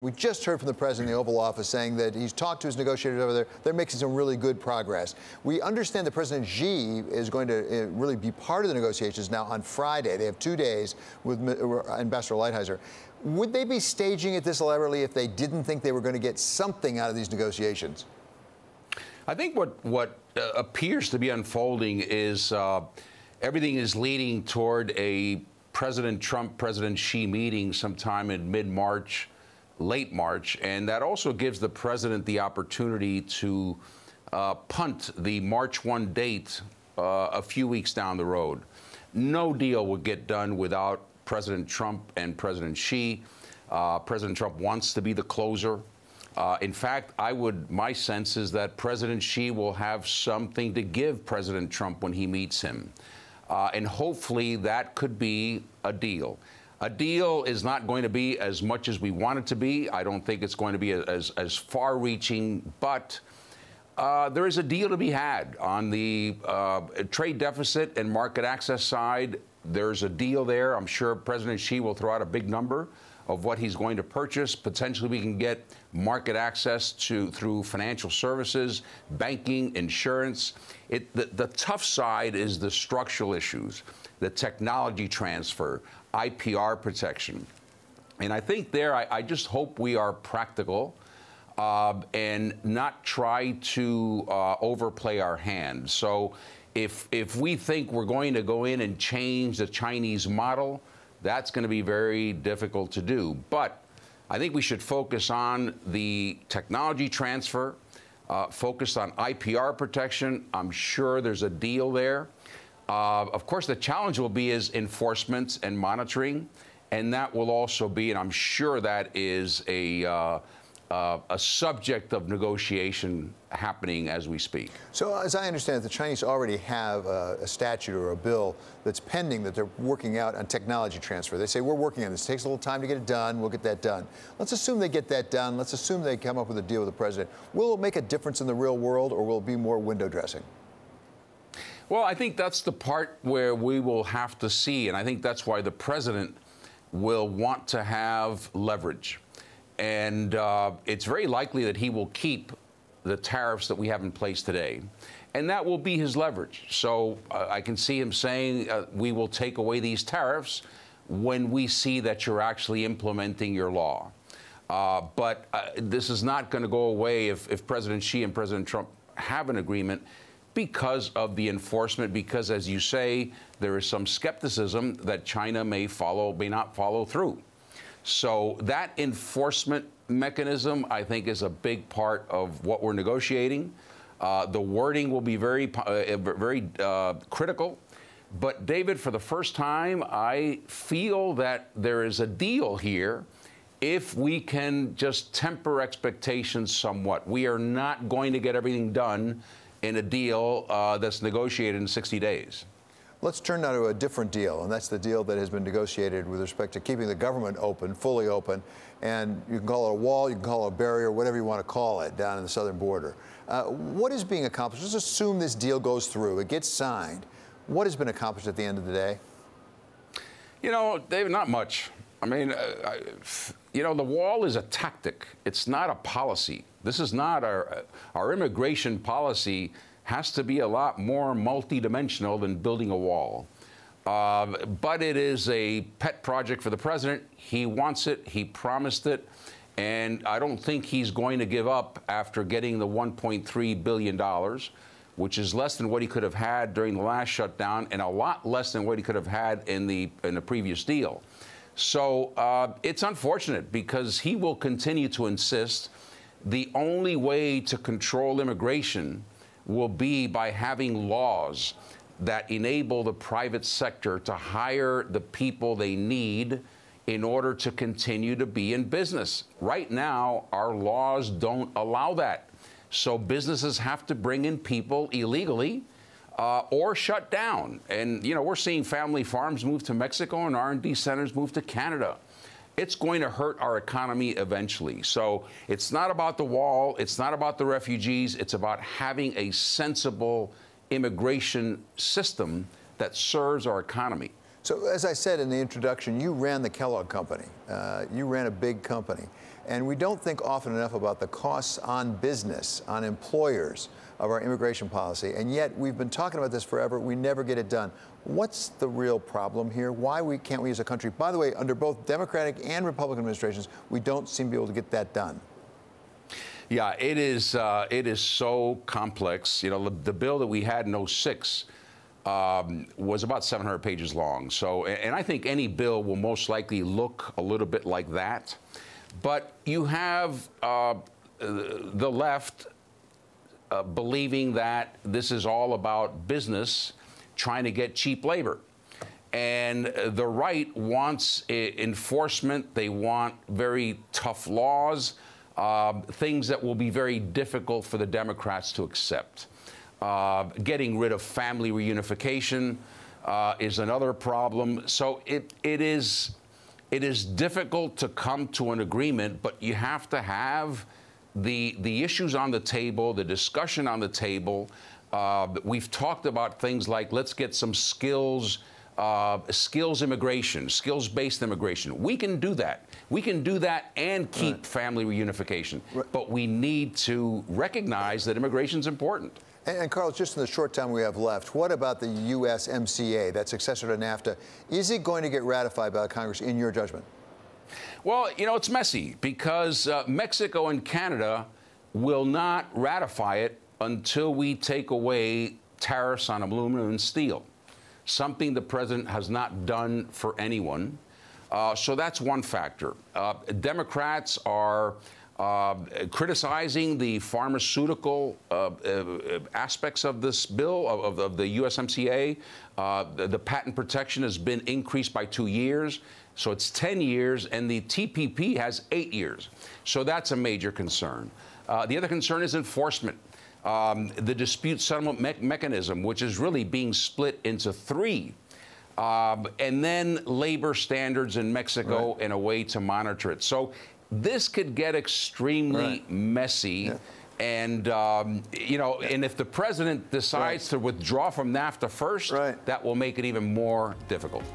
We just heard from the president in the Oval Office saying that he's talked to his negotiators over there. They're making some really good progress. We understand that President Xi is going to really be part of the negotiations now on Friday. They have 2 days with Ambassador Lighthizer. Would they be staging it this elaborately if they didn't think they were going to get something out of these negotiations? I think what appears to be unfolding is everything is leading toward a President Trump, President Xi meeting sometime in mid-March, late March, and that also gives the president the opportunity to punt the March 1 date a few weeks down the road. No deal would get done without President Trump and President Xi. President Trump wants to be the closer. In fact, my sense is that President Xi will have something to give President Trump when he meets him. And hopefully that could be a deal. A deal is not going to be as much as we want it to be. I don't think it's going to be as far-reaching, but there is a deal to be had. On the trade deficit and market access side, there's a deal there. I'm sure President Xi will throw out a big number of what he's going to purchase. Potentially, we can get market access through financial services, banking, insurance. The tough side is the structural issues, the technology transfer, IPR protection. And I think there, I just hope we are practical and not try to overplay our hand. So if we think we're going to go in and change the Chinese model, that's going to be very difficult to do. But I think we should focus on the technology transfer, focus on IPR protection. I'm sure there's a deal there. Of course, the challenge will be is enforcement and monitoring, and that will also be, and I'm sure that is a subject of negotiation happening as we speak. So as I understand it, the Chinese already have a statute or a bill that's pending that they're working out on technology transfer. They say, we're working on this. It takes a little time to get it done. We'll get that done. Let's assume they get that done. Let's assume they come up with a deal with the president. Will it make a difference in the real world, or will it be more window dressing? Well, I think that's the part where we will have to see, and I think that's why the president will want to have leverage. And it's very likely that he will keep the tariffs that we have in place today. And that will be his leverage. So I can see him saying, we will take away these tariffs when we see that you're actually implementing your law. But this is not going to go away if President Xi and President Trump have an agreement, because of the enforcement, because, as you say, there is some skepticism that China may not follow through. So that enforcement mechanism, I think, is a big part of what we're negotiating. The wording will be very critical. But, David, for the first time, I feel that there is a deal here if we can just temper expectations somewhat. We are not going to get everything done in a deal that's negotiated in 60 days. Let's turn now to a different deal, and that's the deal that has been negotiated with respect to keeping the government open, fully open, and you can call it a wall, you can call it a barrier, whatever you want to call it, down in the southern border. What is being accomplished? Let's assume this deal goes through, it gets signed. What has been accomplished at the end of the day? You know, David, not much. I mean, you know, the wall is a tactic. It's not a policy. This is not our immigration policy has to be a lot more multidimensional than building a wall. But it is a pet project for the president. He wants it. He promised it. And I don't think he's going to give up after getting the $1.3 billion, which is less than what he could have had during the last shutdown and a lot less than what he could have had in the previous deal. So it's unfortunate because he will continue to insist the only way to control immigration will be by having laws that enable the private sector to hire the people they need in order to continue to be in business. Right now, our laws don't allow that. So businesses have to bring in people illegally or shut down. And, you know, we're seeing family farms move to Mexico and R&D centers move to Canada. It's going to hurt our economy eventually. So it's not about the wall. It's not about the refugees. It's about having a sensible immigration system that serves our economy. So as I said in the introduction, you ran the Kellogg Company. You ran a big company. And we don't think often enough about the costs on business, on employers of our immigration policy. And yet we've been talking about this forever. We never get it done. What's the real problem here? Why can't we as a country? By the way, under both Democratic and Republican administrations, we don't seem to be able to get that done. Yeah, it is so complex. You know, the bill that we had in '06 was about 700 pages long. So, and I think any bill will most likely look a little bit like that. But you have the left believing that this is all about business trying to get cheap labor. And the right wants enforcement. They want very tough laws, things that will be very difficult for the Democrats to accept. Getting rid of family reunification is another problem. So it is difficult to come to an agreement, but you have to have the issues on the table, the discussion on the table. We've talked about things like let's get some skills immigration, skills-based immigration. We can do that. We can do that and keep family reunification. But we need to recognize that immigration is important. And Carlos, just in the short time we have left, what about the USMCA, that successor to NAFTA? Is it going to get ratified by Congress, in your judgment? Well, you know, it's messy because Mexico and Canada will not ratify it until we take away tariffs on aluminum and steel, something the president has not done for anyone. So that's one factor. Democrats are criticizing the pharmaceutical aspects of this bill, of the USMCA. The patent protection has been increased by 2 years, so it's 10 years, and the TPP has 8 years. So that's a major concern. The other concern is enforcement. The dispute settlement mechanism, which is really being split into 3. And then labor standards in Mexico and a way to monitor it. So this could get extremely messy. And, you know, and if the president decides to withdraw from NAFTA first, that will make it even more difficult.